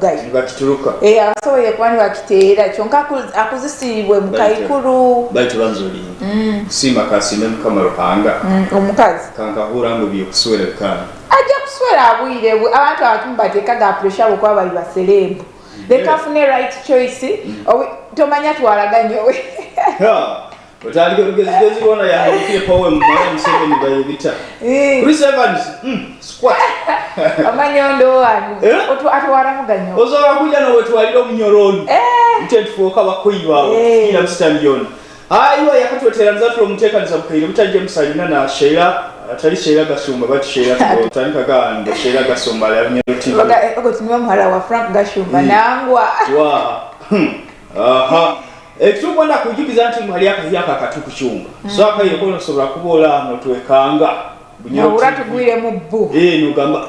gai bakituruka abasoboye kuba ntibakiteera kyonka akuzisibwe mu Kaikulu bayita banzoli kusima kasime Mukama Ruhanga omukazi kankahura ngo biye kuswera bikana ajja kuswera abwire abantu abakimu bateekaga pressure okuba bali baselembu lekafune right choice tomanya twalaganye we Otali kugezi bona ya hiye power mwana msebe ni bayibita. Chris Evans squat. Amanyondo wanu. Otu atwara muganyo. Ozo wakuja na wetu waliro mnyoroni. 24 kaba kuiwa kila mstambioni. Iwa yakatwetera nzatu omuteka nzabukaire butaje musalina na Sheila atali Sheila Gasumba bati Sheila tandika ganda Sheila Gasumba ya mnyoro baga okotinwa muhala wa Frank Gashumba nangwa. Wa. Aha. Ekituko na kujikiza nti mwali yakayaka katuku chumba. So akaire kono sobra kubola no tuwekanga. Na uratu gwire mubbu. Nugamba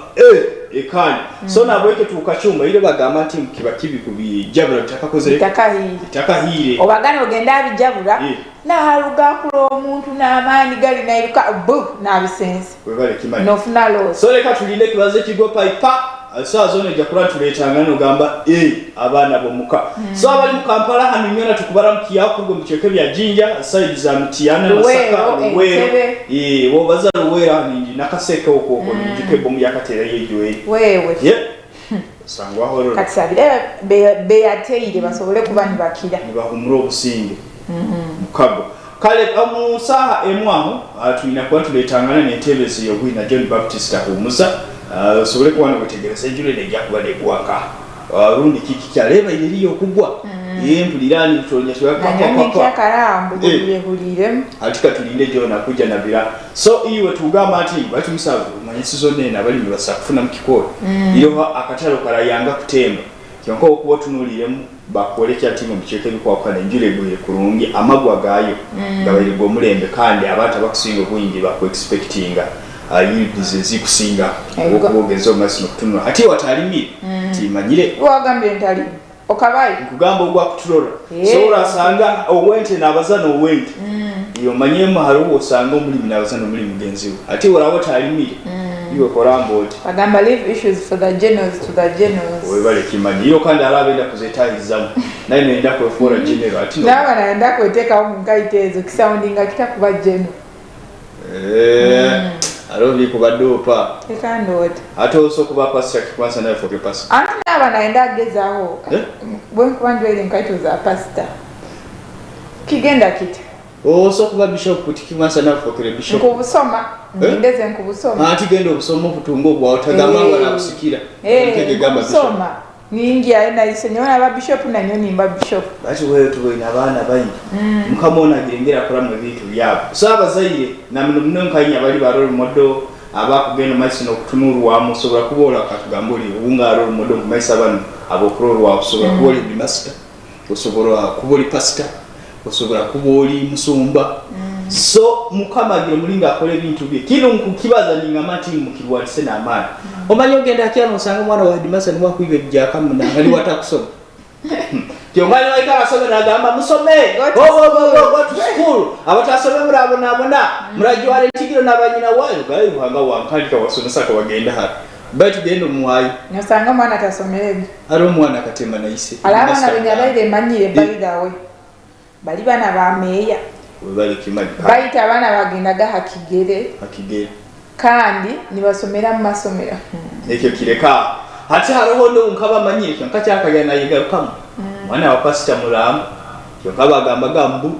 ekani. So nabweke tukachumba ile bagamba nti kiba kibi kubijabura takakoze takahire. Obagana ogenda abijabura na haruga kulo omuntu n'amaani gali nairuka na bisense. Webale kimani. No funalo. So leka tulinde kibaze kigopa ipa. Asa zone jakura tuletanga nogamba abana bomuka. So abali mu Kampala hano nyona tukubara mukiyako ngo mucheke bya jinja side za mtiyana nasaka we wo baza ruwera ninji nakaseka okoko ninjike bomu yakatera yejoe wewe sangwa horo katsabire be ateire basobole kubani bakira nibahumuro obusinge mukago kale amusaha emwaho atulina kwa tuletangana n'entebezi yogwina John Baptist ahumuza sobole kuwana kutegereza ejule nejja kubale kwaka rundi kiki kyaleba iriyo kugwa yempulirani tutonya kwa karambu bulire atika tulinde jona kuja nabira so iwe tugamba ati bati musavu manyisizo nene abali basakufuna mukikoro iyo akatalo karayanga kutemba kyonko okuba tunuliremu bakolekya timu bicheke bikwa kana njule gwe kurungi amagwa gayo gabayire go mulembe kandi abantu bakusinga kuingi bako expectinga yidize zikusinga okubogezo masino kutunwa ati watalimi timanyire wagambe ntali okabayi kugamba ogwa kutulora so urasanga owente nabazana owente iyo manyema haruwo osanga omulimi nabazana omulimi mugenzi ati urabo talimi iwe korambo oti bagamba leave issues for the generals to the generals webale kimanyi iyo kandi arabenda kuzetahizamu naye nenda kwefora general ati naba naenda kweteka omungaitezo kisoundinga kitakuba general arobi kubadopa ekandoti ate osokuba pastor kwanza naye for pastor anti naba naenda gezaho bwe kwanjwele nkaito za pastor kigenda kiti osokuba bishop kuti kwanza naye for bishop nkubusoma ndeze nkubusoma ati genda obusoma kutungo bwa otagamba wala kusikira kege gamba bishop ningi aina isenyona ba bishop na nyoni mba bishop bati wewe tuwe na bana bayingi mukamona girengera kuramu bintu byabo saba zaire na mino nkanya bali baroro modo abakugenda maisino kutunuru wa musobora kubola katugambuli unga roro modo maisa banu abokuroro wa kusobora kuboli master kusobora kuboli pastor kusobora kuboli musumba so mukamagire mulinga akole bintu bye kino nkukibaza ninga mati mukirwatse na amana omanyo genda kyano osanga mwana wa Dimasa ni wakwibe bijaka muna ngali watakusoma kyongani waikara sobe na gamba musome go to school abatasome murabona murajware tigiro nabanyina wayo gayi buhanga wankandika wasomesa ka bagenda ha bati gendo muwayi nosanga mwana atasomere aro mwana katema na ise alaba na benyabaire manyire balidawe bali bana bameya webali kimali baita abana bagendaga hakigere kandi nibasomera mu masomero ekyo kireka hati haroho ndo nkaba manyike nkacyakaga nayigarukamu mwana wa pastor mulamu kyokaba gamba gambu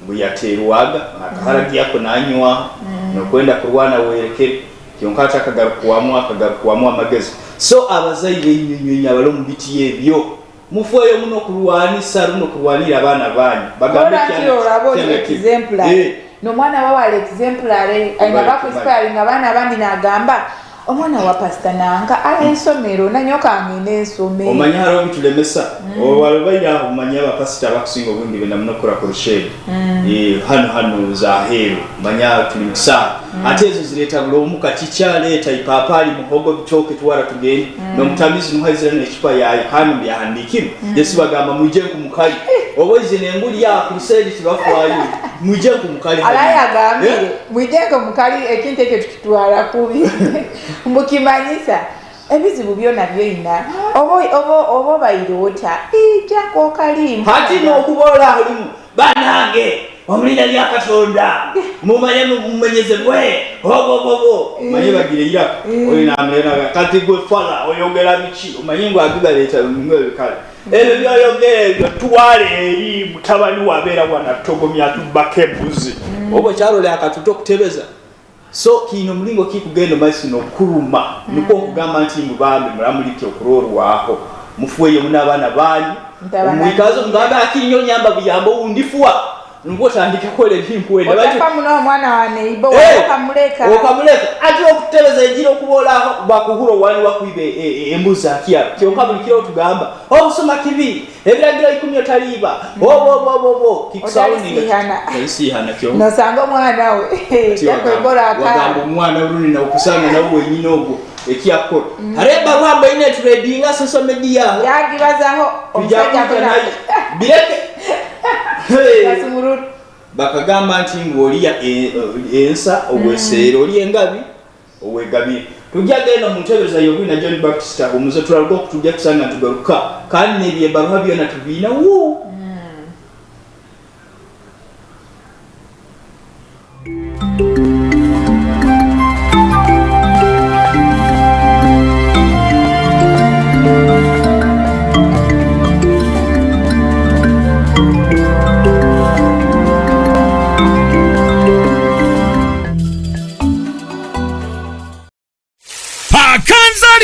buyaterwaga akahara yako nanywa no kwenda kurwana werekere kyonkata akagarukuwamu amagezi so abazaire nyinya balo mu biti yebyo mufweyo muno kurwanisa runo kurwanira abana banyu bagambe cyane exemplary no mwana wa exemplary aina bako inspiring abana abandi nagamba omwana wa pastor nanga ala ensomero nanyoka ngene ensome omanya haro bitulemesa obalbayira omanya ba pastor bakusinga obungi benda munokora ko shade hano za hero manya tulimsa atezo zileta bulomu kachicha leta ipapali muhogo bitoke twara tugeni no mutamizi muhazira n'ekipa yayo hano byahandikira yesu bagamba muje kumukali oboze nenguli ya crusade tibafwayo muje kumukali alaya gambire muje kumukali ekinte ke tukitwara kubi mbukimanyisa ebizibu byona byoyina obo bayirota ijako kalimba hati n'okubola alimu banange omulina lya Katonda mumenyeze bwe obobobo manye bagire ira oyina amlena kati gwe fala oyongera biki omanye ngo abibaleta ngwe kale ebyo byoyongera tuwale eri mutabani wabeera wana togomya tubake mbuzi obo kyalo lya katuto kutebeza so kino mulingo kikugenda maiso nokuluma niko okugamba nti mubambe mulamulike okurorwaho mufuye munabana banyi omwikazo mugambe akinyo nyamba buyambo undifuwa ngo tandika kwele mpwe nabati pamuno mwana wane ibo okamuleka ati okutebeza ejiro okubola bakuhuro wali wakwibe embuzi akia kyokabulikira otugamba obusoma kibi ebiragira 10 taliba obo kikusawo nisihana kyo nosanga mwana we yakwegora aka wagamba mwana uruni na okusanga nawo wenyine ogwo ekiakora areba rwamba ine tradinga social media yagibazaho omusajja bireke bakagamba nti ng'oliya ensa obwesero oli engabi obwegabi tujagenda mu ntebeza yobina John Baptist omuze tulaluka okutujja kusanga tugaruka kandi nebyebaruha byona tubiina wo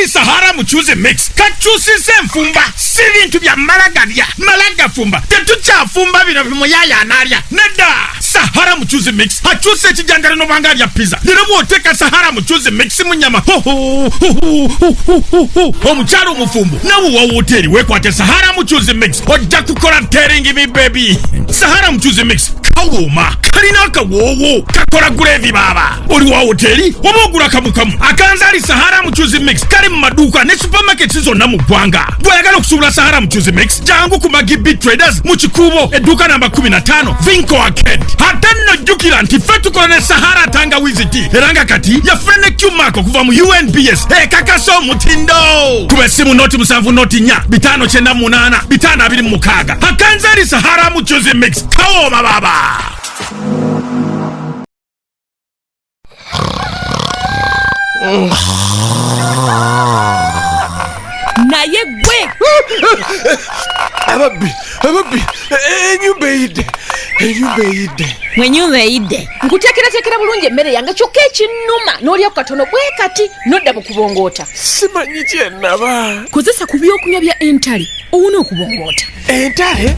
Sahara muchuze mix kachusi mfumba si bintu bya malaga fumba tetuchafumba bino bimuyaya analya neda Sahara muchuze mix hachuse kijangara no bangalya pizza nirabo oteka Sahara muchuze mix munyama omucharo mufumbu nawo wa hoteli wekwate Sahara muchuze mix ojja kukora teringi mi baby Sahara muchuze mix kawoma kalina kawowo kakora gravy baba oli wa hoteli obogura kamukamu akanzali Sahara muchuze mix kali maduka ne supermarket zonna mu gwanga bwayagala okusubula Sahara muchuze mix jangu ku Magi Traders mu kikubo eduka namba 15 Vinco Arcade hatanno jukira nti fetukola ne Sahara tangawizi tea eranga kati ya frene Q-Mark kuva mu UNBS kakaso mutindo kuba simu noti 7 noti 4 598 526 hakanzali Sahara muchuze mix kaoma baba naye gwe ababbi enyumba eyidde nkuteekerateekera bulungi emmere yange kyokka ekinnuma n'olya ku katono bwe kati nodda mu kubongoota simanyi kyennaba kozesa ku byokunywa bya entale owona okubongoota entale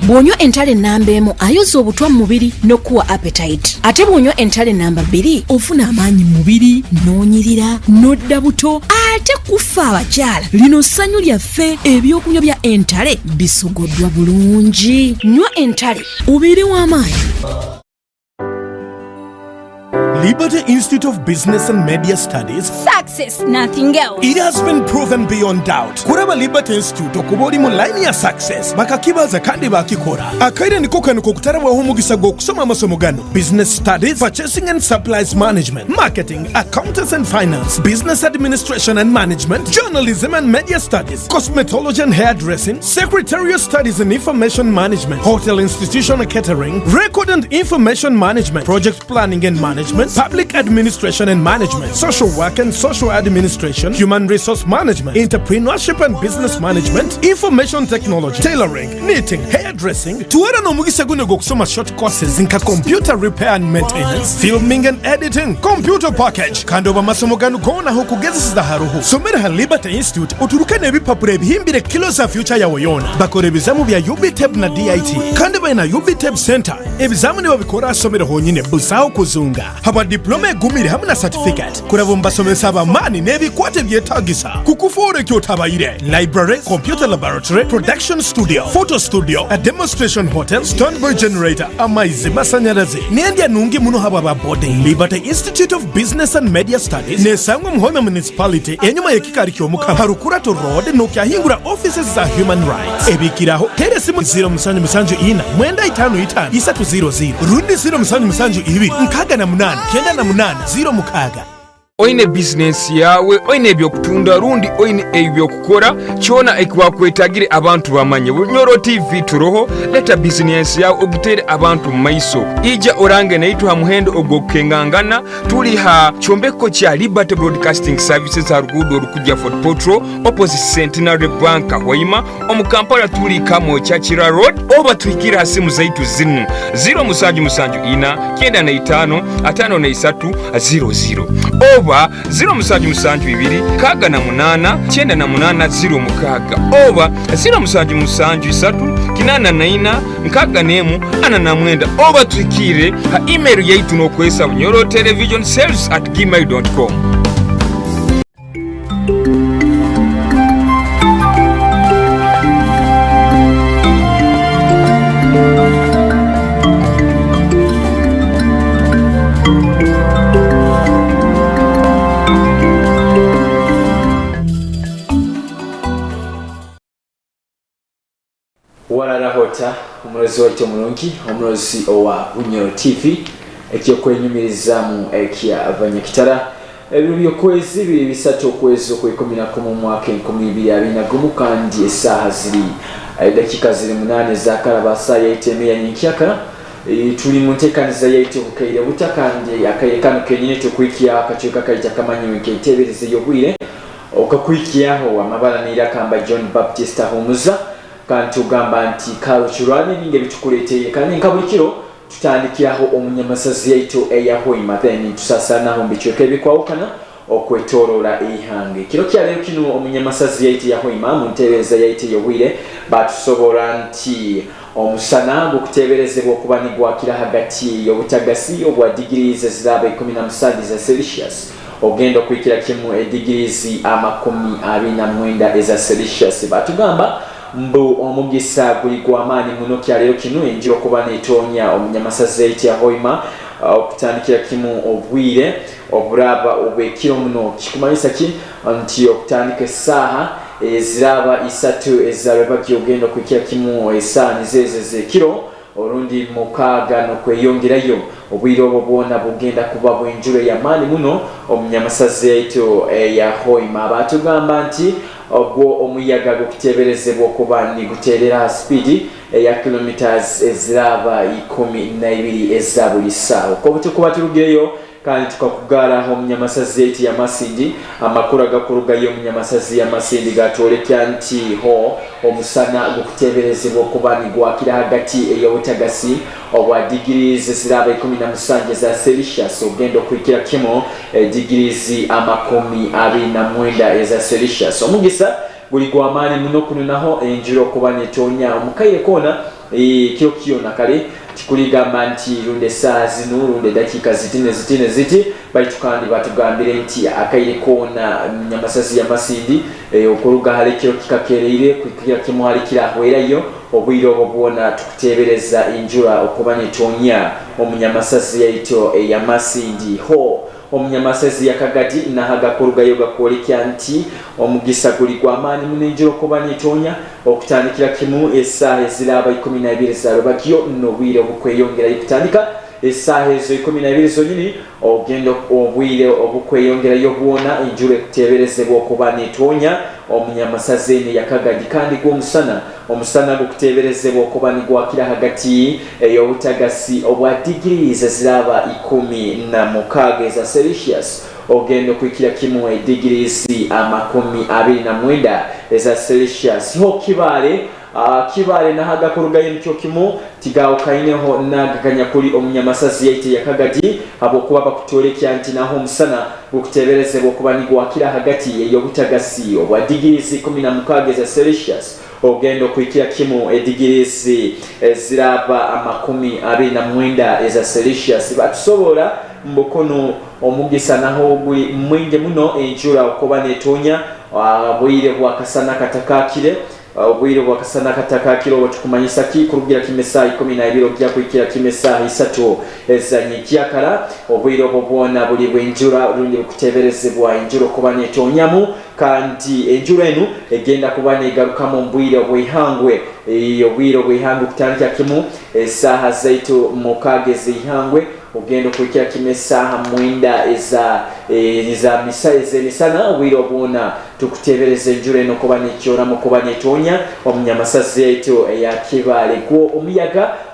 bw'onywa entale namba 1 ayoza obutwa mu mubiri n'okuwa appetite ate bw'onywa entale namba 2 ofuna amaanyi mu mubiri n'onyirira n'odda buto ate kufa abakyala lino ssanyu lyaffe ebyokunywa bya entale bisogoddwa bulungi nywa entale obeere w'amaanyi. Liberty Institute of Business and Media Studies. Success, nothing else. It has been proven beyond doubt. Kuraba Liberty Institute okuboli mu line ya success. Bakakibaza kandi bakikora. Akaire niko kanuko kutarabwa homugisa go kusoma amasomo gano. Business Studies, Purchasing and Supplies Management, Marketing, Accountants and Finance, Business Administration and Management, Journalism and Media Studies, Cosmetology and Hairdressing, Secretarial Studies and Information Management, Hotel Institutional Catering, Record and Information Management, Project Planning and Management, Public Administration and Management, Social Work and Social Administration, Human Resource Management, Entrepreneurship and Business Management, Information Technology, Tailoring, Knitting, Hairdressing, tuwera no mugisa guno gokusoma short courses nka Computer Repair and Maintenance, Filming and Editing, Computer Package, kandi oba masomo gano gona ho kugezesa haruhu. Somera ha Liberty Institute oturuka n'ebipapuro ebihimbire kilo za future yawe yona. Bakora ebizamu bya UBTEB na DIT, kandi bayina UBTEB Center. Ebizamu ne babikora asomero honyine busaho kuzunga. Haba diploma egumire hamwe na certificate kurabo mbasomesa abamani n'ebikwate byetagisa kukufuure kyotabayire library, computer laboratory, production studio, photo studio, a demonstration hotel, standby generator, amaizi masanyalaze n'endya nungi muno haba ba boarding. Liberty Institute of Business and Media Studies nesangwa muhome municipality enyuma y'ekikari ky'Omukama Harukurato Road n'okyahingura offices za human rights. Ebikiraho teresimu 0774 45 300 rundi 0772 8 9 8 0 mukaga. oine business yawe oine ebyokutunda rundi oine ebyokukora kyona ekwakwetagire abantu bamanye Bunyoro TV turoho leta business yawe ogitere abantu maiso ija orange naitwa muhendo ogokengangana tuli ha chombeko kya Liberty Broadcasting Services arugudo orukujja Fort Potro opposite Centenary Bank Hoima omukampala tuli kamo Chachira Road oba tuikira simu zaitu zinu 0775 oba 0772 oba 0773 oba tuikire ha email yaitu nokwesa Bunyoro Television Sales@gmail.com. Wararahota umurozi wa Tomulongi umurozi owa Bunyoro TV ekyo kwenyumiriza mu ekya abanyakitara ebyo kwezi bisatu kwezi ko 11 mu mwaka 2021 kandi esaha ziri dakika ziri 8 za karabasa yayitemeye nyikyaka tuli mu ntekaniza yaitu kukaire butakandi akaire kano kenyine tukwikiya akacyuka kaita kamanyi kitebereze yobwire okakwikiyaho amabala nirakamba John Baptist Ahumuza kandi ugamba nti karo churani binge bitukuleteye kandi nkabulikiro tutandikiraho omunyamasazi yaitu eyahoima then tusasana ho mbichoke bikwawukana okwetorora ihange kiro kya lero kino omunyamasazi yaitu yahoima mu ntereza yaitu yobwire batusobora nti omusana gukuteberezebwa okubanigwa kira hagati y'obutagasi obwa degrees eziraba 17 za Celsius ogenda kwikira kimu degrees 29 eza Celsius batugamba mbu omugisa guligwa amani muno kyalero kino enjiro kuba netonya omunyamasazi ya Hoima okutandikira kimu obwire oburaba obwekiro muno kikumanyisa ki nti okutandika saha eziraba 3 ezaraba kyogenda kwikira kimu esani zeze kiro orundi mukaga no kweyongerayo obwire obwona bugenda kuba bwenjuro ya mani muno omunyamasazi ya Hoima batugamba nti obwo omuyaga gukuteberezebwa kuba ni guterera speed ya kilometers eziraba 12 ezabuli sawa ko butukuba turugeyo kandi tukakugara ho munyamasazi ya Masindi amakuru agakuruga yo munyamasazi ya Masindi gatolekya nti ho omusana gukuteberezebwa kuba ni gwakira hagati y'obutagasi obwa degrees eziraba 17 za Celsius ogenda kwikira kimo degrees 29 eza Celsius omugisa guli gwamani muno kuno naho enjiro kuba netonya omukaire kona kyo kiona kale tikuligamba nti runde saa zino runde dakika ziti baitukandi batugambire nti akaire kona nyamasazi ya Masindi okuruga hali kyo kikakereire kwikira kimo hali kira hwerayo obwire obwona tukutebereza injura okuba netonya omunyamasazi yaito ya Masindi ho omunyamasazi yakagati na hagakuruga yoga kwolekya nti omugisa guli gwamani munenjiro kuba netonya okutandikira kimu esaha eziraba 12 zarobakyo nobwire obukweyongera ikutandika esaha ezo 12 zonyini ogendo obwire obukweyongera yobwona injure kuteberezebwa kuba netonya omunyamasazi yakagadi kandi gwomusana omusana gukuteberezebwa kuba ni gwakira hagati y'obutagasi obwa degrees eziraba 16 za Celsius ogendo kwikira kimu degrees 29 eza Celsius ho kibale na haga kurugaye nicyo kimu tigawo kaineho nagakanya kuri omunyamasazi yaite yakagadi abo kuba bakutolekya nti naho omusana gukuteberezebwa kuba ni gwakira hagati y'obutagasi obwa degrees 16 za Celsius ogendo kwikira kimu degrees ziraba 29 eza Celsius batusobora mbokono omugisa naho guli mwinge muno enjura okuba netonya bwire bwakasana katakakire obwire bwakasana katakakire obutukumanyisa ki kurugira kimesa 12 kya kwikira kimesa 3 ezanyikyakala obwire obwona buli bwenjura rundi kuteberezebwa enjura okuba netonyamu kandi enjura enu egenda kuba negarukamo mbwire obwihangwe obwire obwihangwe kutandika kimu saha zaitu mukage zihangwe ogendo kwikira kimesa 9 eza za misana wiro bwona tukutebereza enjura eno kuba nekyoramu kuba netonya omunyamasazi yaitu ya kibale gwo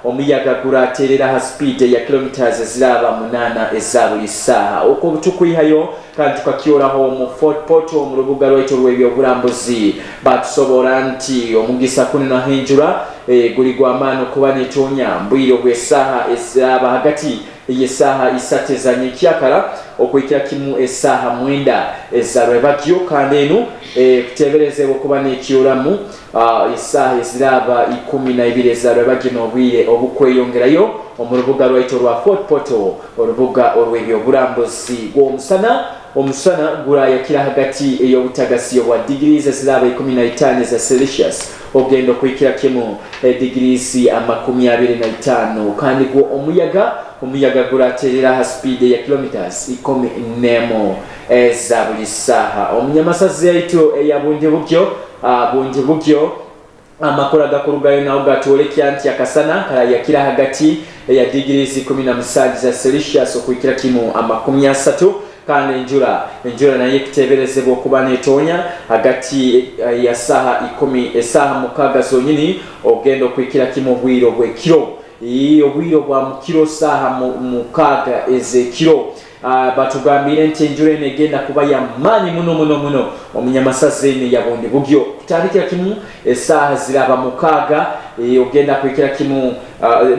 omuyaga guraterera ha speed ya kilometers ziraba 8 eza buli saha uko tukwihayo kandi tukakyoraho mu Fort Portal mu rubuga rwaitu rw'ebyobulambuzi batusobora nti omugisa kunena henjura guli gwamano kuba netonya mbwiro bw'esaha ezaba hagati yesaha isate za nyikyakala okwikira kimu esaha mwenda ezarwebakyo kandi eno kuteberezebwa kuba nekyoramu esaha eziraba 12 ezarwebakyo n'obwire obukweyongerayo mu rubuga rwaitu rwa Fort Portal orubuga orw'ebyobulambuzi omusana gurayakira hagati ey'obutagasi bwa degrees eziraba 15 za Celsius ogendo kwikira kimu degrees 25 kandi gwo omuyaga guraterera ha speed ya kilometers 10 eza buli saha omunyamasazi yaitu eyabundi bugyo amakora gakurugayo nawo gatolekya nti akasana karayakira hagati ya degrees 17 za Celsius okwikira kimu 30 kandi enjura naye kuteberezebwa okuba netonya hagati ya saha 10 esaha mukaga zonyini ogendo kwikira kimu bwiro bw'ekiro obwiro bwa mukiro saha mukaga ezekiro batugambire nti enjura negenda kuba ya mani muno omunyamasazi ene yabundi bugyo kutandikira kimu esaha ziraba mukaga ogenda kwikira kimu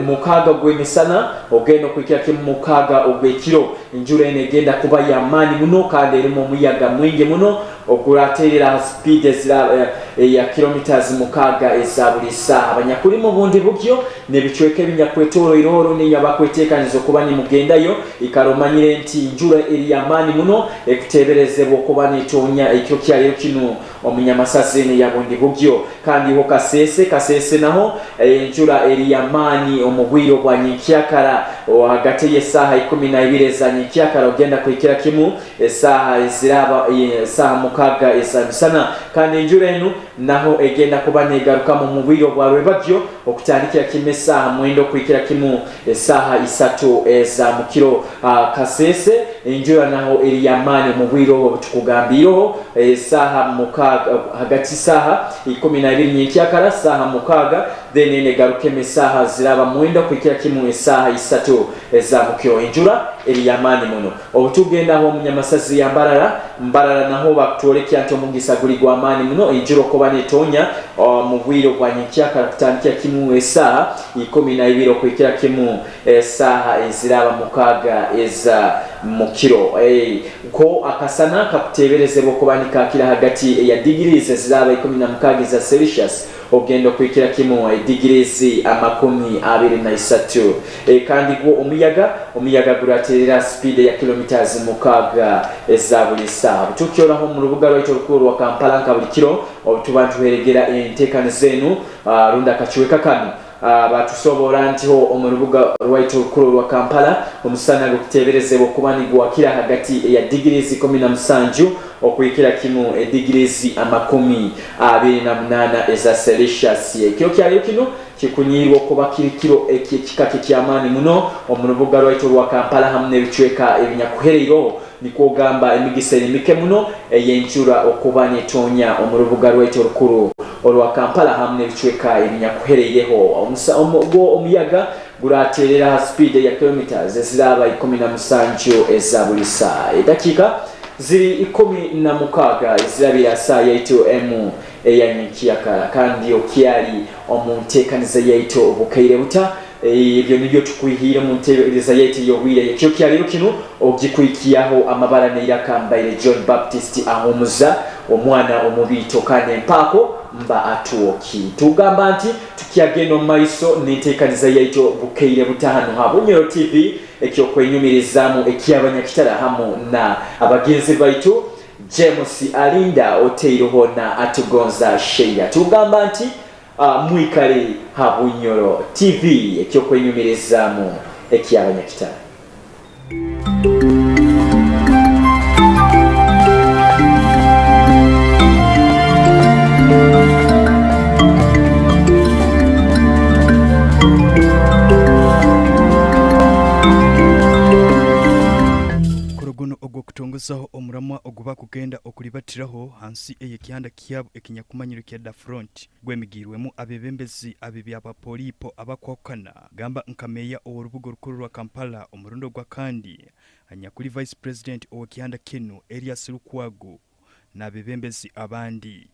mukaga gw'emisana ogenda kwikira kimu mukaga ogw'ekiro enjura ene egenda kuba ya mani muno kandi erimu omuyaga mwingi muno okuraterera speed eziraba ya kilometers mukaga eza buli saha abanyakuli mu bundi bugyo nebichweke binyakwetoroiro ne yabakwetekanizo kuba ni mugendayo ikaromanyire nti njura eri yamani muno ekuteberezebwa kuba netonya ekyo kyalero kino omunyamasazi ne yabundi bugyo kandi ho kasese naho njura eri yamani omubwiro bwa nyikyakara hagati y'esaha 12 za nyikyakara ogenda kwikira kimu esaha eziraba esaha mukaga esabisana kandi njura eno naho egenda kuba negaruka mu mubwiro bwa rwebagyo okutandikira kimesaha mwendo kwikira kimu esaha 3 eza mukiro kasese enjura naho eri yamani mu bwiro tukugambiro esaha mukaga hagati saha 12 nyikyakara saha mukaga then ene garuke mesaha ziraba mwendo kwikira kimu esaha 3 eza mukiro enjura eri yamani muno obutugenda ho munyamasazi ya mbarara naho bakutolekya nti omugisa guli gwa mani muno enjura kuba netonya mu bwiro bwa nyikyakara kutandikira kimu esaha 12 kwikira kimu esaha eziraba mukaga eza mukiro ko akasana kakuteberezebwa kuba nikakira hagati ya degrees eziraba 16 za Celsius ogendo kwikira kimu degrees 23 kandi gwo omuyaga guraterera speed ya kilometers mukaga eza buli saha tukyoraho mu rubuga rwaitu rukuru rwa Kampala nkabuli kiro obutubantu heregera entekano zenu runda kachiweka kanu batusobora ntiho mu rubuga rwaitu rukuru rwa Kampala omusana gukuteberezebwa kuba nigwakira hagati ya degrees 17 okwikira kimu degrees 28 eza Celsius ekyo kyali kino kikunyirwa kuba kirikiro ekikake kyamani muno mu rubuga rwaitu rwa Kampala hamne bichweka ebinyakuhereiro nikogamba emigisa emike muno yenjura okuba netonya mu rubuga rwaitu rukuru olwa Kampala hamne bichweka ebinyakuhereireho omuyaga guraterera speed ya kilometers eziraba 17 eza buli saha edakika ziri 16 ezirabira saa yaitu ya nyikyakara kandi okyali omuntekaniza yaitu obukaire buta ebyo nibyo tukwihira mu ntebereza yaitu yobwire ekyo kyalero kino ogikwikiyaho amabara neirakambaire John Baptist ahumuza omwana omubito kane mpako mba atuoki tugamba nti tukyagenda maiso n'entekaniza yaitu bukaire butano Habonyero TV ekyo kwenyumirizamu ekyabanyakitara hamu na abagenzi baitu James Alinda Oteiroho na Atugonza Sheya tugamba nti mwikale Habonyero TV ekyo kwenyumirizamu ekyabanyakitara. okutongozaho omuramwa oguba kugenda okulibatiraho hansi ey'ekihanda kyabo ekinyakumanyiro kya Da Front gwemigirwemu abebembezi ab'ebyabapolipo abakwawukana gamba nkameya ow'olubuga olukulu lwa Kampala omurundo gwa kandi anyakuli Vice President ow'ekihanda kino Elias Lukwago n'abebembezi abandi.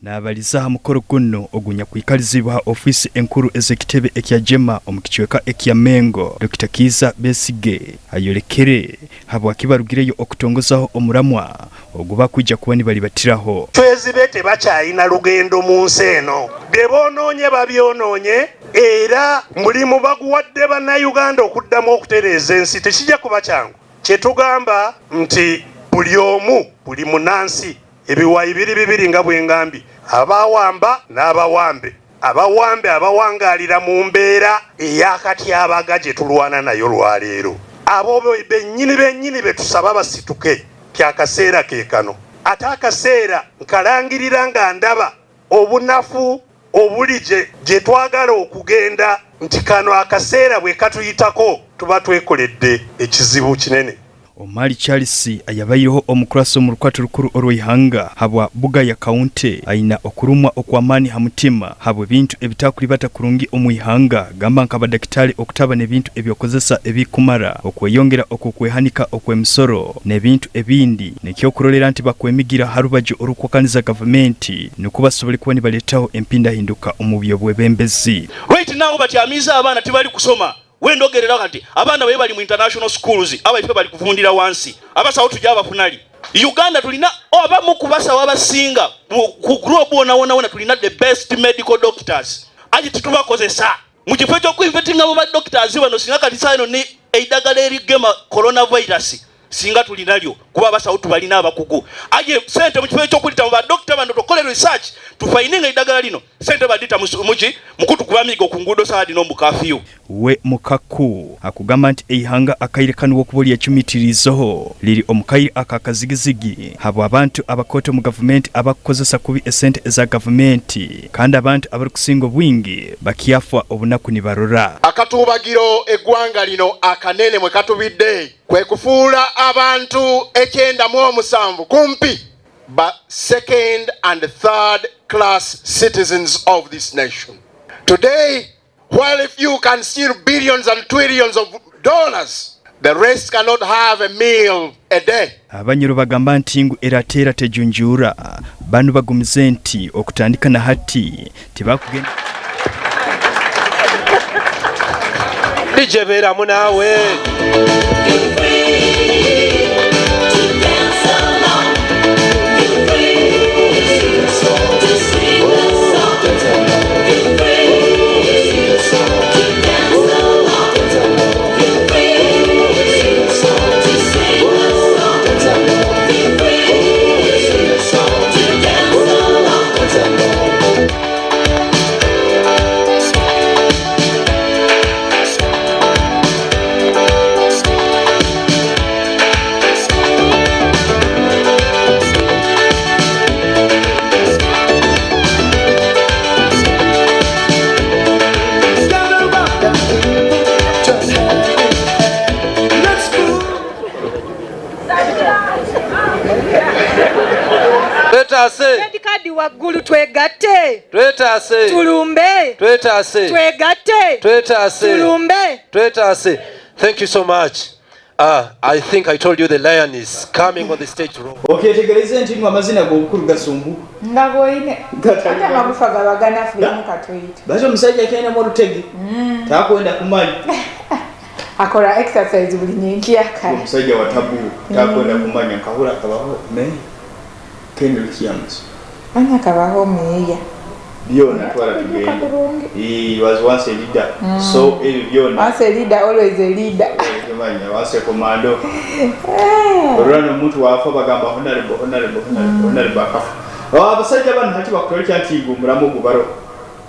Nabaliza mukoro guno ogunya kwikalizibwa ofisi enkuru ezekitebe ekya Jema omukichweka ekya Mengo Dr. Kiza Besige ayolekere habwa kibarugireyo okutongozaho omuramwa oguba kujja kubani bali batiraho twezibete bakyayina lugendo mu nseno bebonoonye babyononye era mulimu baguwadde bannayuganda okuddamu okutereeza ensi tekijja kuba kyangu kyetugamba nti buli omu buli munansi ebiwayi bibiri nga bwengambi abawamba n'abawambe abawangalira mu mbeera ey'akatyabaga gye tulwana nayo lwaleero abo bennyini betusaba basituke kyakaseera keekano ate akaseera nkalangirira nga ndaba obunafu obuli gye twagala okugenda nti kano akaseera bwe katuyitako tuba twekoledde ekizibu kinene. Omali Charles ayabayiho omukuraso mu rukwatu rukuru olw'ihanga habwa buga ya kaunti aina okurumwa okwamani hamutima habwe bintu ebitakulibata kurungi omwihanga gamba nk'abadakitali okutaba n'ebintu ebyokozesa ebikumara okweyongera okukwehanika okw'emisoro n'ebintu ebindi nekyokurolera nti bakwemigira harubajo olukwakaniza gavumenti nokubasobole kuba nibaletaho empindahinduka omu byobwebembezi. Right now batyamiza abaana tibali kusoma wendogerera kati abaana bwe bali mu international schools abaife bali kuvundira wansi abasawo tujja abafunali Uganda tulina abamu kubasawo abasinga ku global wona tulina the best medical doctors aje tutubakozesa mu kifo ky'okuinvetinga mu doctors bano singa kati saino ni eidagala erigema coronavirus singa tulinalyo kuba abasawo tubalina abakugu aje sente mu kifo ky'okulita mu doctor bano tokole research tufaininga eidagala lino sente badita muki mukutu kubamiga okungudo saadi no mukafiyo we mukaku akugamba nti eihanga akayirekanwa okubulya kimitirizoho liri omukaire akakazigizigi habo abantu abakoto mu government abakozesa kubi esente eza government kandi abantu abali kusinga bwingi bakiyafwa obunaku ni barora akatubagiro eggwanga lino akanene mwe katubidde kwe kufuula abantu ekyenda mu omusanvu kumpi but second and third class citizens of this nation. Today, while if you can steal billions and trillions of dollars, the rest cannot have a meal a day. Abanyoro bagamba nti ngu eratera tejunjura banu bagumize nti okutandika na hati tibakugenda dijebera munawe Kadi waggulu twegatte twetase tulumbe twetase twegatte twetase tulumbe twetase. Thank you so much. I think I told you the lion is coming on the stage. Okay, tegereze nti amazina go bukuru gasumbu ngaboine ate amagufa gabagana fulemu katoyita bazo musajja kene mu lutegi takwenda kumali akola exercise buli nyingi yakala musajja wa tabu takwenda kumanya kahura kabaho me kene lukiams anya kabaho meya byona twala tugenda he was once a leader so byona once a leader always a leader manya once a commando orano mtu wafa bagamba honorable akafa abasajja bano hati bakutoli kyantigo mulamu gubaro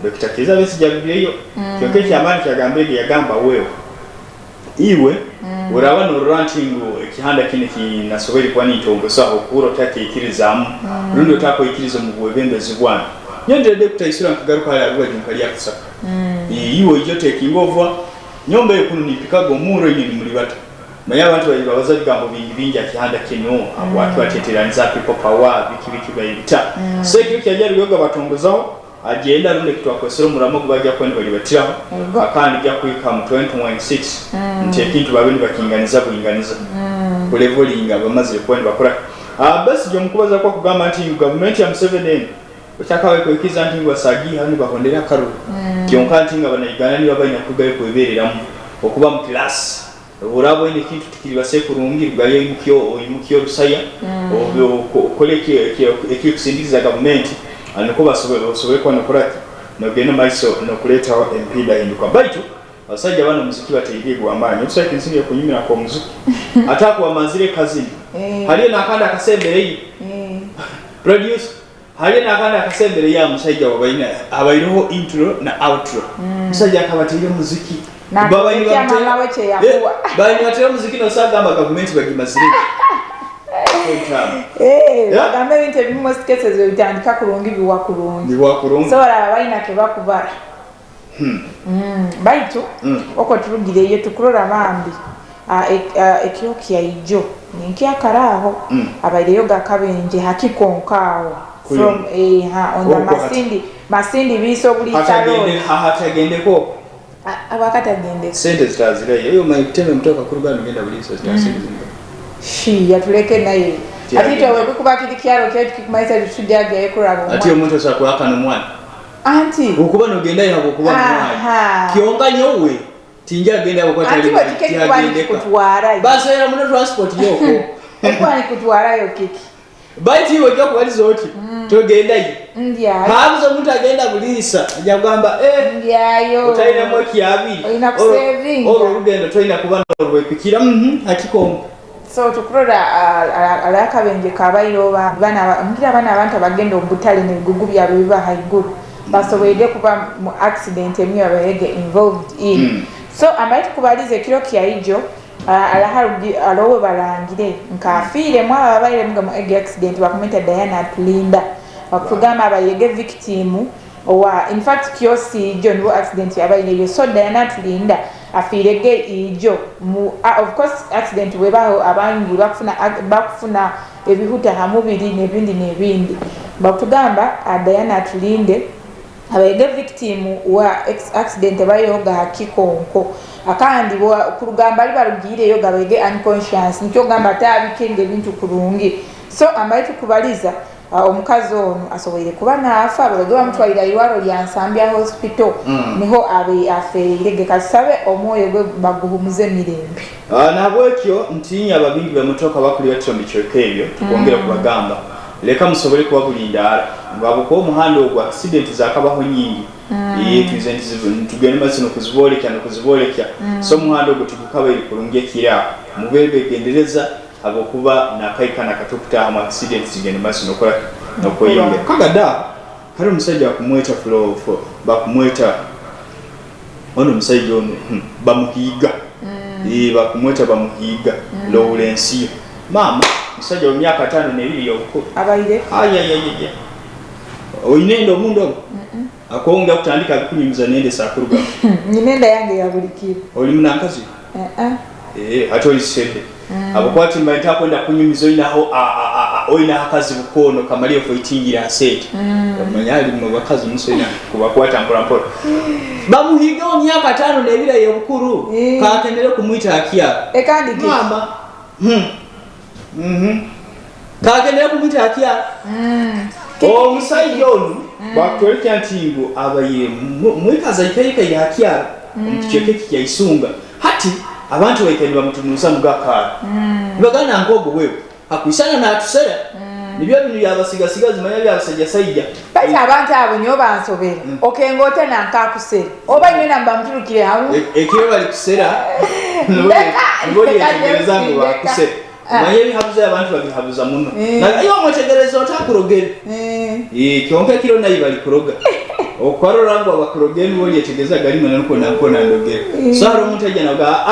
Dr. Kiza Besige yabireyo kyoke kyamani kyagambe yagamba wewe iwe uraba no ranting ekihanda kine kinasobera kwa nitongo saho kuro take ikirizamu rundo tako ikirizo mu bwebembezi bwana nyonde deputy isura nkagaruka hali agwa jinkali yakusaka iwe ijote kingova nyombe yekunu nipikago muro yini muri bato manya abantu bali babaza bigambo bingi akihanda kinyo abantu bateteraniza people power biki bayita sekyo kyajari yoga batongozaho agenda runde kitwa kwesero muramo kubajya kwenda bali batiraho akandi bya kwika mu 2016 ntekintu babeni bakinganiza bulinganiza ku levelinga bamaze kwenda bakora basi byo mukubaza kwa kugamba nti government ya Museveni uchakawe kwekiza nti ngwasagi hani bakondera karu kyonka nti ngabana igana ni babanya kugaye kwebereramu okuba mu class urabo ine kintu tikiribase kurungi rugaye mukyo rusaya obyo koleke ekikusindiza government aniko basobe kwa nokorati nogene maiso nokuleta MP da hinduka baitu basajja bana muziki batayigwa amanya usake kinsinye kunyumira kwa muziki atako amazire kazini haliye nakanda akasembere yi produce haliye nakanda akasembere ya musajja wabaina abayiroho intro na outro musajja akabatire muziki baba ni bamte bani watire muziki no sagamba government bagimazire bagambe binte bimwe cases bitandika kurungi biwakurungi so abaina kebakubara baitu oko turugire ye tukurora bambi ekyoki yayijo ninki akaraho abayireyo gakabenje hakikonkawo from on the masindi biso buli taro hatagendeko abakatagende sente zitazire yo mayiteme mtoka kurugana ngenda buli so zitazire shi yatuleke naye atito wewe kubakiri kyaro kyetu kikumaisa tujaga yekurabo ati omuntu osakwa akano mwana anti ukuba nogenda yabo kuba mwana kionga nyowe tinja genda yabo kwa tali anti kwani kutwara basi era muno transport yoko kwani kutwara yo kiki baiti iwe kyo kwali zoti togenda yi ndia habuza muntu agenda bulisa ajagamba ndiayo utaina moki abiri ina saving rugendo toina kubana rwepikira hakikongo so tukurora alakabenje kabayiro bana abantu bagenda obutale n'ebigugu byabwe biba haiguru basobwede kuba mu accident emwe abayege involved in so ambaye tukubalize kiro kyaijo alaharudi alowe balangire nkafire mwa ababayire mga mu accident bakumeta Diana Atlinda bakugama abayege victim wa in fact kiosi John wo accident yabayire so Diana Atlinda afirege ijo mu of course accident webaho abangi bakufuna ebihuta hamubiri nebindi bakugamba Diana Atulinde abayege victim wa accident bayoga hakikonko akandi bo kurugamba ali barugire yoga abayege unconscious nicyo gamba tabikenge bintu kurungi so ambaye tukubaliza omukazi ono asoboye kuba nafa abagabo bamutwalira iwaro lya Nsambya hospital niho abe afeirege kasabe omwoyo gwe baguhumuze mirembe nabwekyo ntinya ababingi bamutoka bakuli batombi kyokebyo tukongera kubagamba leka musobole kuba bulindara ngabo ko muhando ogwa accident zakabaho nyingi tugende masino kuzibolekya so muhando ogwo tukukaba ilikulungie kira mubebe gendereza agokuba nakaikana katukuta ama accident zigende masino kola nokoyinge kagada hari umusajja kumweta flow bakumweta ono umusajja ono bamuhiga bakumweta bamuhiga Lawrence mama musajja wa myaka 5 n'ebiri yoko abayire ayayayaya oyinendo mundo akonga kutandika kunyumiza nende sakuruga nyinenda yange yabulikira oli munankazi atoli sede abakwati mbaita kwenda kunyumiza oyina akazi bukono kamaliyo foitingira asete manyali mu bakazi musena kubakwata mpola bamuhiga myaka 5 n'ebiri yobukuru kakendere kumwita akia ekandi mama kakendere kumwita akia omusajja ono bakwelekya ntingo abaye mwekaza ikayika yakia mkicheke kyayisunga hati abantu baikani bamutunuza mugakara bagana nkogo wewe akwisana na atusera nibyo bintu byabasiga zimanya byabasajja sajja bati abantu abo nyo bansobera okengote na nkakusera oba nyina mbamturukire hawo ekiro bali kusera ngoli yegereza ngo bakusera manye bihabuza abantu babihabuza muno na iyo mwetegereza otakurogere kyonka kiro nayi bali kuroga okwarora ngo abakurogere boli yetegeza galimo nanuko ndogere so haro omuntu ajja naga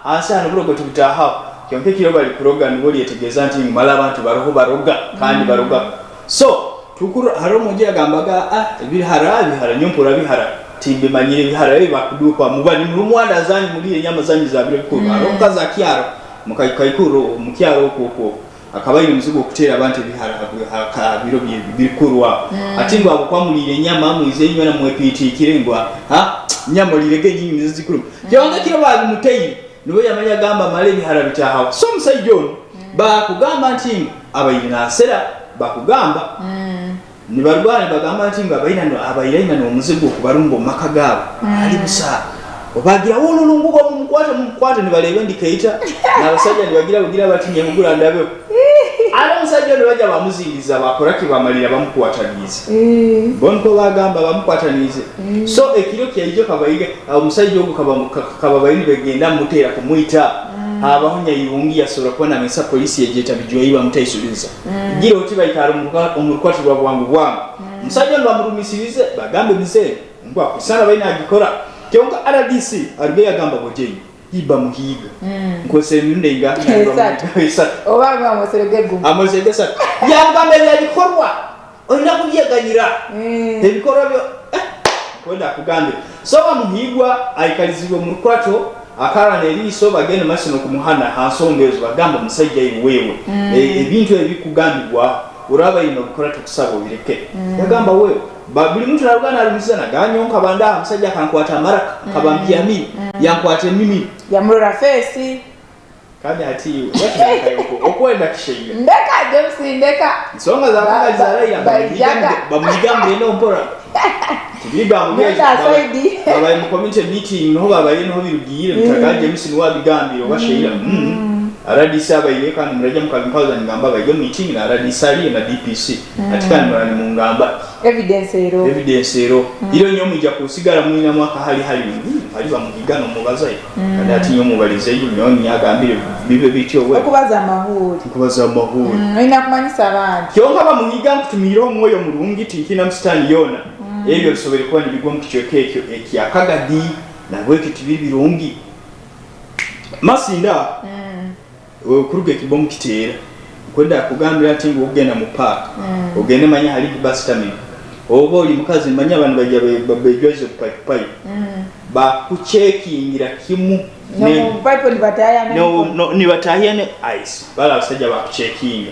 asana bulogo tubitaha kyonke kiro bali kuroga ndiboli yetegeza nti mala abantu baroho baroga kandi baroga so tukuru haro moja agambaga bihara nyompora bihara timbe manyire bihara bakuduka mubani mulumwanda zanyi mulire nyama zanyi za bile ko aronka za kyaro mukayikuro mukyaro koko akabayire muzigo okutera abantu bihara biro bikurwa atingwa abakwamulire nyama muize nyo na mwepiti kirengwa nyama lirege nyinyi zikuru kyonga kiro bali muteyi nibo yamanya gamba male bihara bitaha so musaijon ba kugamba nti abayire nasera bakugamba ni barwana bagamba nti abayirina no muzigo kubarumbo makagabo ali busa obagira wolulungu ko mukwata ni balebe ndikaita na abasajja ni bagira batinye mugula ndabe ala musajja ni bajja bamuzingiza bakoraki bamalira bamukwatanize bonko bagamba bamukwatanize so ekiro kyayijo kabayiga omusajja ogu kababayini begenda mutera kumuita abahonya yungi yasobola kubona mesa polisi yejeta bijwayiwa mutayisuliza gira oti bayikara omukwati rwa bwangu musajja bamurumisirize bagambe misere ngwa kusana bayina agikora kyonka RDC arbe yagamba gojenyi iba muhiga nkose ndinga oba amoserege sa yagamba yabikorwa onda kuyeganyira ebikorwa byo kwenda kugambe so bamuhigwa ayikalizibwe mu kwato akara neriso bagenda masino kumuhana hasongezo bagamba musajja wewe ebintu ebikugambibwa uraba ino gukora tukusaba bireke yagamba wewe buli muntu narugana alimizana ganyonka banda musajja kankwata maraka kabambia mimi yankwate mimi yamurora face kandi hati watu okwenda kisheya ndeka James ndeka songa za kanga zaraira bamugambe no mpora tibiga mugeza baba mu community meeting no baba yeno birugire mutagaje James ni wabigambiro basheira RDC abayire kandi muraje mukabimpaza ngamba baje meeting na RDC ali na DPC atikani murani mu ngamba evidence ero iro nyo mujya kusigara mwina mwaka hali bamugigano mubazaye kandi ati nyo mubalize nyoni yagambire bibe bityo we okubaza amahuri ina kumanyisa abantu kyonka bamuhiga kutumira omwoyo mulungi tinkina mstani yona ebyo bisobere kuba nibigwa mu kichweke ekyo ekyakagadi nabwe kitibiri birungi masinda kuruge kibomu kitera kwenda kugambira ati ngo ugenda mu park ugende manya hali bus terminal obo oli mukazi manya abantu bajja babejwazo pipe ba kuchekingira kimu no pipe ni batayane ice bala basajja ba kuchekinga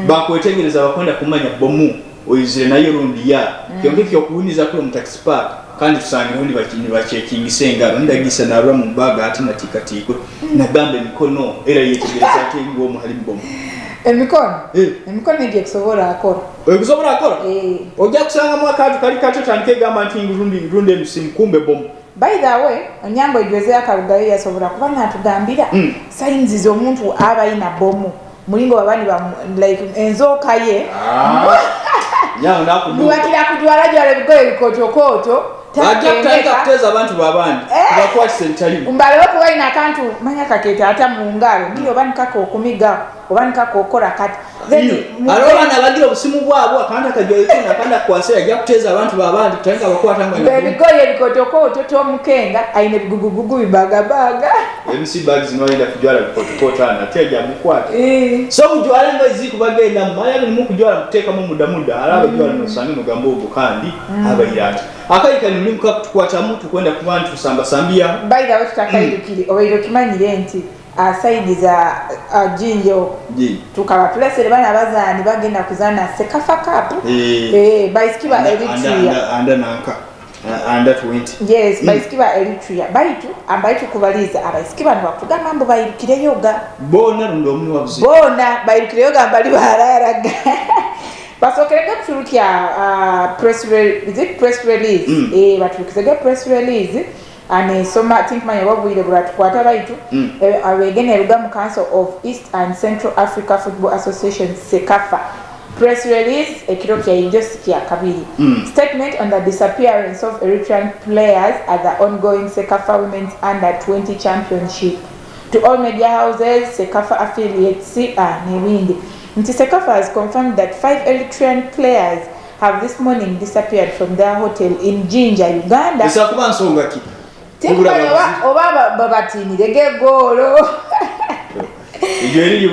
ba kwetegereza bakwenda kumanya bomu oyizire nayo rundi ya kyonge kyo kuhuniza ko mu taxi park kandi tusange hundi bakini ba checking sengaro ndagisa narwa mu baga ati natikatiko nagambe mikono era yetegereza ati ngo mu hali bomu emikono ngiye kusobora akora ojja kusanga mwaka kali kato tanike gamba nti rundi msimu kumbe bomu by the way onyambo ijweze akarugayo yasobora kuba natugambira signs z'omuntu aba ina bomu mulingo babani ba like enzoka ye nyawo nakudu niwakira kujwara jwara bigoye bikotokoto Ajja kuteza abantu babandi bakwa sentali umbale wako ina kantu manya kaketa hata muungalo ndiyo banikako okumiga obanikako okora kati then alona bagira obusimu bwabo akanda kajwa ikona akanda kwasera ajja kuteza abantu babandi kutanga bakwa tanga na bigoye bikotokoto to mukenga aine bigugugugu bibagabaga MC bags noenda kujwala bikotokoto ana teja mukwata so mujwala ngozi kubagenda maya ni mukujwala kuteka mu muda alaba jwala no sange mugambo obukandi abayirata akaika ni mlimka kutukwata mtu kwenda kubantu kusamba sambia by the way tutakaidukiri obairo kimanyire nti aside za jinjo tukaba place bana bazani bagenda kuzana Sekafa Cup baiskiba Eritrea under 20 yes baiskiba Eritrea baitu ambaitu kubaliza abaiskiba nbakuga mambo bayirukire yoga bona rundo omwe wabuzi bona bayirukire yoga mbali bararaga basokerega kuturukia press release batukizega press release ane soma think manya babwire buratukwata baitu abegene ruga mu Council of East and Central Africa Football Association Sekafa press release ekirokya injustice kabiri statement on the disappearance of Eritrean players at the ongoing Sekafa Women's Under-20 Championship to all media houses Sekafa affiliates Newindi. Sekafa has confirmed that 5 Eritrean players have this morning disappeared from their hotel in Jinja, Uganda. oba babatinire gegolo ijeri ya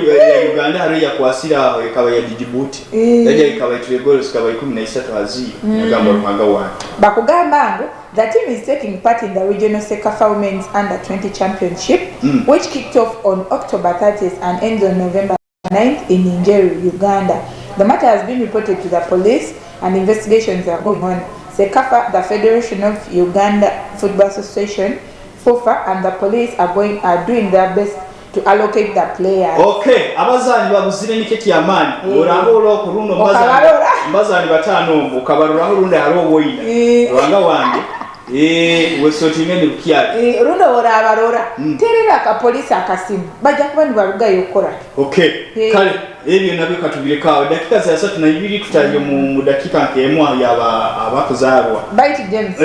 Uganda hari ya kwasira ekaba ya Djibouti yaje ikaba itregolo sikaba 13 hazi ngamba ruhanga wana bakugamba ngo the team is taking part in the regional Sekafa Women's Under-20 Championship which kicked off on October 30th and ends on November 9th in Njeri, Uganda. The matter has been reported to the police and investigations are going on. Sekafa, the Federation of Uganda Football Association, FOFA, and the police are doing their best to allocate the players. Okay, abazanyi babuzire niketi yamani. Orangolo kuruno mbazanyi batano ukabarura urunde haro boyina. Rwanga wange. Wesotimene bukyali. Runo orabarora. Terera ka police akasimu. Bajja kuba nibaruga yokora. Okay. Kale ebyo nabyo katubireka dakika za 32 tutayo mu dakika nkemwa yaba abakuzarwa. Bite James.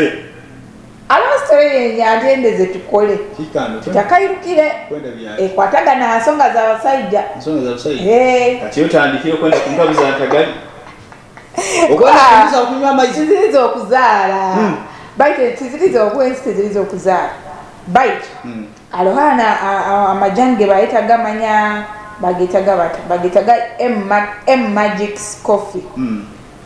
Alostore nyandendeze tukole. Kikano. Takayirukire. Kwenda bya. Kwataga na nsonga za basajja. Nsonga za basajja. Ati yotandikire kwenda kungabuza atagali. Okwana kuza kunywa amazi zilizo okuzala. Bite zilizo okwensi zilizo okuzala. Bite. Alohana amajange bayita gamanya bagitaga M Magic's Coffee.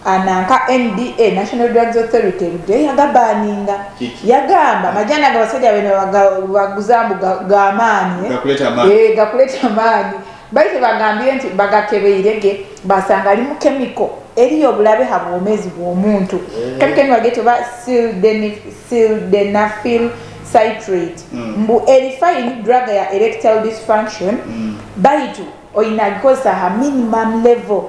Ananka NDA National Drugs Authority yagabaninga yagamba majana gabasajja bene baguzambu gamani gakuleta amani baite bagambye nti bagakebeirege basanga ali mu chemical eriyo bulabe habomezi bw'omuntu chemical wagete ba sildenafil citrate mbu erifine drug ya erectile dysfunction baitu oinagoza ha minimum level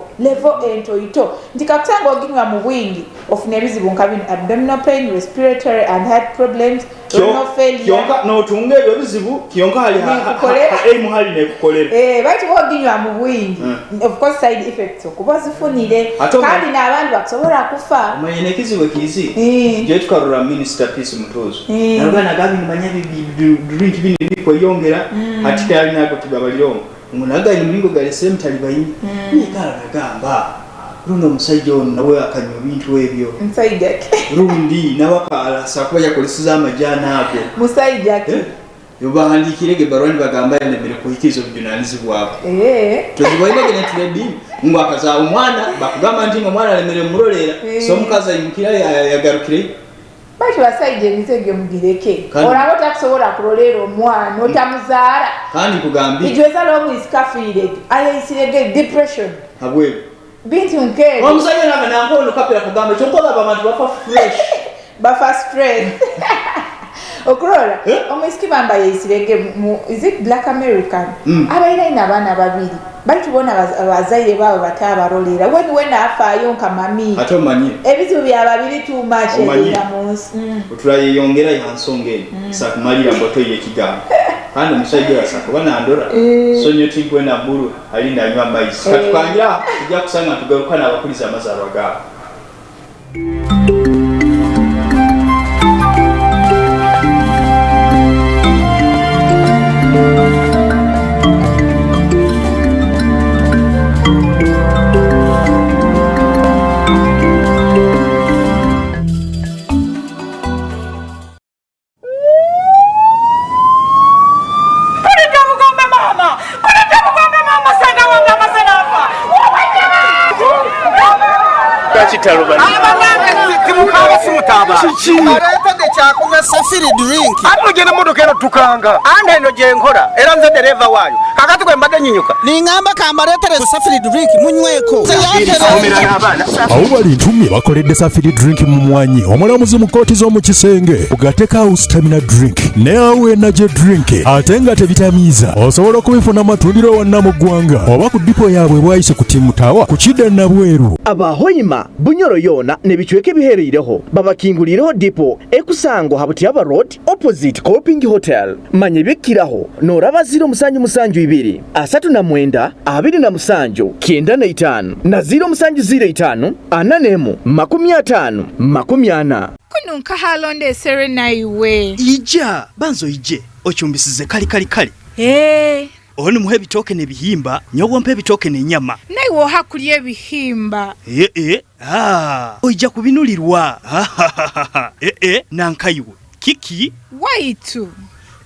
entoito ndikakutanga oginywa mu bwingi ofuna ebizibu nkabino abdominal pain, respiratory and heart problems, renal failure. Kionka no tunge ebizibu kionka hali muhali ne kukolera baitu oginywa mu bwingi of course side effects okubazifunire kandi n'abantu bakusobola kufa mwenye kizibu kizi je tukarura minister peace mutozo nabana gabi nimanya drink bini biko yongera atika ali nako tugabaliro umunaga imulingo gale same talibayi nikala nagamba runo musajja ono nawe akanywa bintu ebyo musajja rundi nabakala sakuba yakolesiza amajana ago musajja yobahandikirege barwani bagamba yemere kuhikizo journalism bwabo tuziboyina gene tulebi ngo akaza umwana bakugamba nti umwana alemere murolera so mukaza yimukira yagarukire bachi basajja emisege mugireke olabo takusobola kulolera omwana otamuzara kandi kugambi ijweza lomu iskafire ayisirege depression habwe binti unkere omusajja nanga nankono kapira kugamba chokola bamantu bafa fresh bafa stress okurola omuisiki bamba yisirege is it black American abaina ina bana babiri bali tubona abazaire babo batabarolera wena afayo nkamami atomanyi ebizibu bya babiri too much era munsi utulaye yongera yansongeni sakumalira mboto ye kigamba kandi musajja yasako bana ndora sonyo tinkwena buru alinda anywa maisi katukangira kujja kusanga tugaruka na abakuliza amazarwa gabo Safiri drink. Apo gena modoka eno tukanga. Anda eno je nkora. Era nze dereva wayo. Kakati kwe mbade nyinyuka. Ningamba kamaretere safiri drink munyweko. Awo bali ntumi bakoledde safiri drink mu mwanyi. Omulamuzi mu kooti z'omu kisenge. Ugateka stamina drink. Ne awo energy drink. Ate nga tebitamiiza. Osobola okubifuna amatundiro wonna mu ggwanga. Oba ku dipo yaabwe bwayise ku Timutawa ku Kidda Nabweru. Abahoyima Bunyoro yona ne bichweke bihereireho. Babakingulireho dipo ekusango Habutiaba Road opposite Coping Hotel. Manye bikiraho noraba 072 39 29 95 na 075 ananemu 50 40. Kununka halonde serena iwe. Ija banzo ije ochumbisize kali. Ono muhe bitoke ne bihimba nyogo mpe bitoke ne nyama. Naiwo hakuliye bihimba. Oija kubinulirwa. Nankaiwe Kiki waitu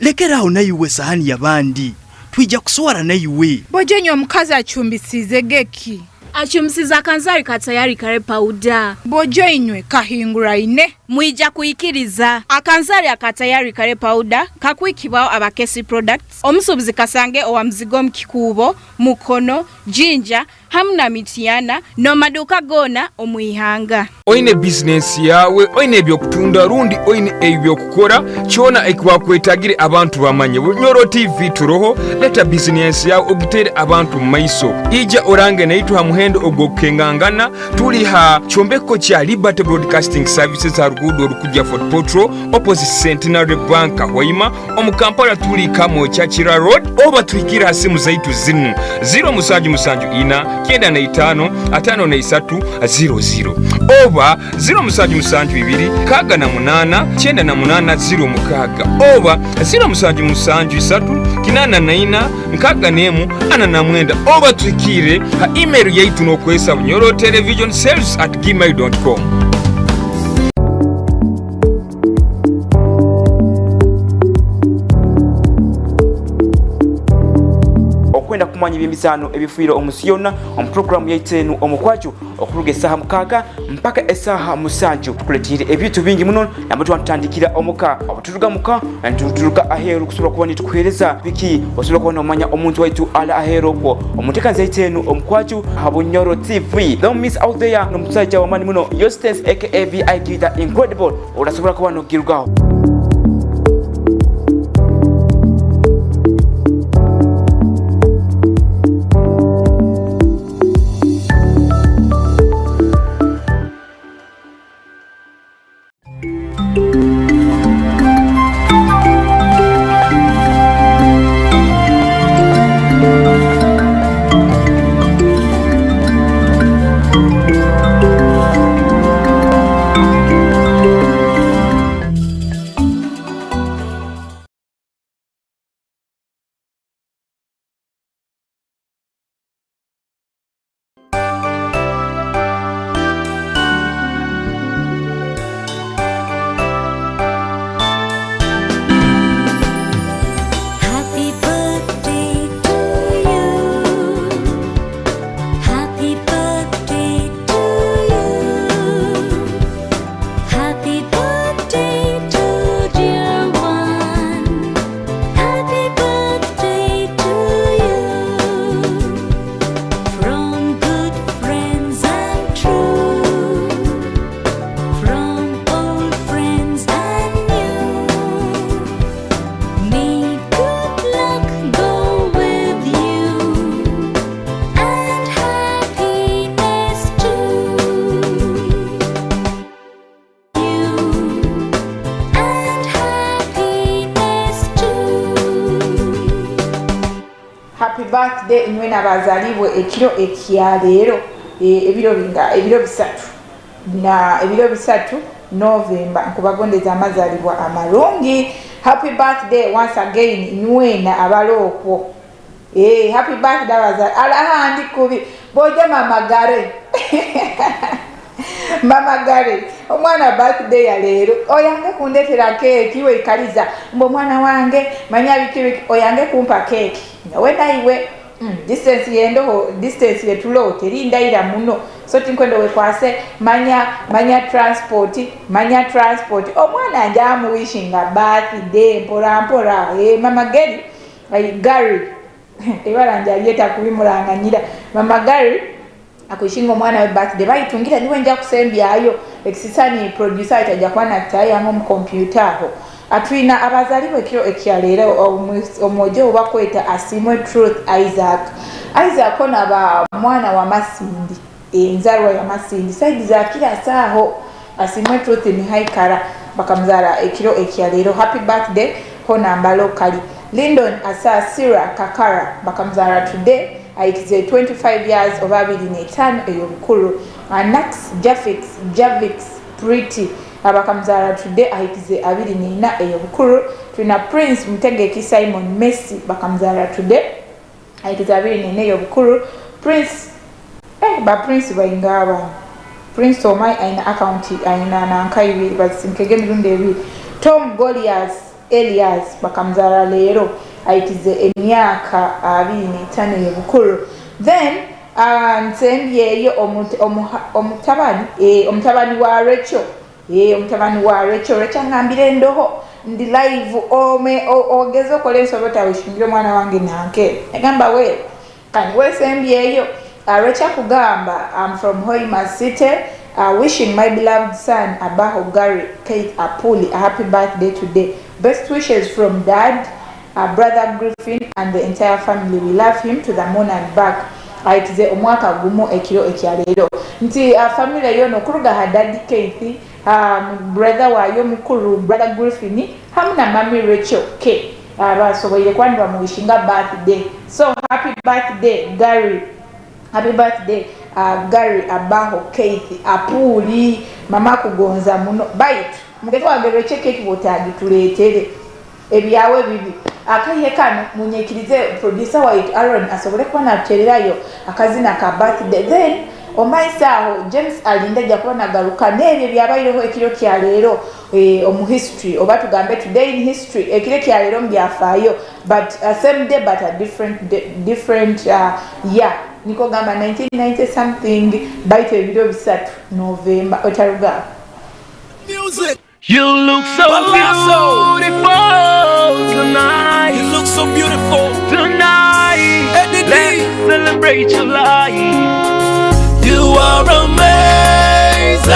lekeraho nayiwe sahani yabandi twijja kuswara nayiwe bojenyo omukazi achumbisize geki achumbisiza kanzari katayari kare pauda bojo inywe kahingura ine mwija kuikiriza akanzari akatayari kare pauda kakwikibao abakesi products omusubizi kasange owa mzigo mkikubo mukono jinja hamna mitiana no maduka gona omuyihanga oine business yawe oine ebyokutunda rundi oine ebyokukora kyona ekwakwetagire abantu bamanye Bunyoro TV turoho leta business yawe ogitere abantu maiso ija orange naitwa muhendo ogokengangana tuli ha chombeko kya Liberty Broadcasting Services harugudo rukujya Fort Potro opposite Centenary Bank Hoima omukampala tuli kamo Chachira Road oba tuikira simu zaitu zinu 0 kenda na 5 5 na 3 00 oba 0 kaga na 8 kenda na 8 0 oba 0 kinana na 4 nkaga nemu ana na mwenda oba tuikire ha email yaitu no kwesa Bunyoro television sales@gmail.com. okwenda kumanya ebyemizano ebifuiro omusiyona omuprogramu yaitenu omukwachu okuruga esaha mukaga mpaka esaha musanju kuletire ebintu bingi muno nabwo twatandikira omuka obuturuga muka nturuga aheru kusura kubona tukuhereza biki osura kubona omanya omuntu waitu ala aheru ko omutekanze yaitenu omukwachu Bunyoro TV. Don't miss out there no musaja wa mani muno Eustace aka VIQ the incredible orasubira kubona girugaho. birthday inywe nabazalibwe ekiro ekyaleero ebiro bisatu na ebiro bisatu November nkubagondeza amazalibwa amalungi. Happy birthday once again inywena abalokwo. Happy birthday abazali alahandi kubi boja mama Gare mama Gare omwana birthday ya leero oyange kundetera keki we ikaliza mbo mwana wange manya biki oyange kumpa keki nawe naiwe distance yetulo terindaira muno so tinkwendo we kwase manya transport omwana nja amu wishinga birthday mpora mama Gary ebara nja yeta kubimulanganyira mama Gary akushinga omwana we birthday bayitungira niwe nja kusembyayo ekisisani producer itajja kwana tayi mu computer aho atwina abazalibwe kiro ekyaleero omojo obakweta Asimwe Truth Isaac ona ba mwana wa Masindi enzarwa ya Masindi side za kila saho Asimwe Truth ni haikara bakamzara ekiro ekyaleero. Happy birthday hona mbalo kali Lyndon Asasira Kakara bakamzara today aikize 25 years of abili-5 eyobukulu. Nax Javix Pretty abakamzara today aikize 24 eyobukulu. Tuna Prince Mutegeki Simon Messi bakamzara today aikize 24 eyobukulu. Prince Prince bayingaba Prince omai aina account aina nankaiwe basinkege mirundi ebiri Tom Goliath Elias bakamzala leero ayitize emyaka 25 ebukulu. Then nsembyeyo omutabani wa Rachel omutabani wa Rachel ngambire ndoho ndi live ogeze okola ensobota wishingire omwana wange nanke egamba we kani wesembyeyo Rachel kugamba I'm from Hoima City. Wishing my beloved son Abaho Gary Keith Apuli a happy birthday today. Best wishes from Dad, Brother Griffin and the entire family. We love him to the moon and back. Aitize omwaka gumu ekiro ekyaleero nti family yono kuruga Dad Keith brother wayo mukuru Brother Griffin hamuna mami Rachel K basoboye kwandwa mu wishinga birthday. So happy birthday Gary. Happy birthday Gary Abaho Keith Apuli mama kugonza muno bite mugezi wagere cheke kibotagi tuletere ebyawe bibi akaye kano munyekirize producer wa it Aaron asobole kuba natererayo akazina ka birthday. Then omaisaho James alinda jakona garuka nebye byabayireho ekiro kya leero omu history oba tugambe today in history ekiro kya leero mbyafayo but same day but a different year niko gamba 1990 something bite video bisatu November otaruga music. You look so beautiful tonight. You look so beautiful tonight. Let's celebrate your life. You are amazing,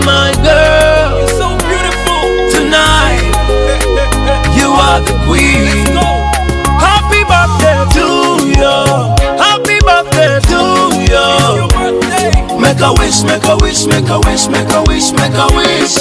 my girl. You're so beautiful tonight. You are the queen. Happy birthday to you. Happy birthday to you. Make a wish, make a wish, make a wish, make a wish, make a wish.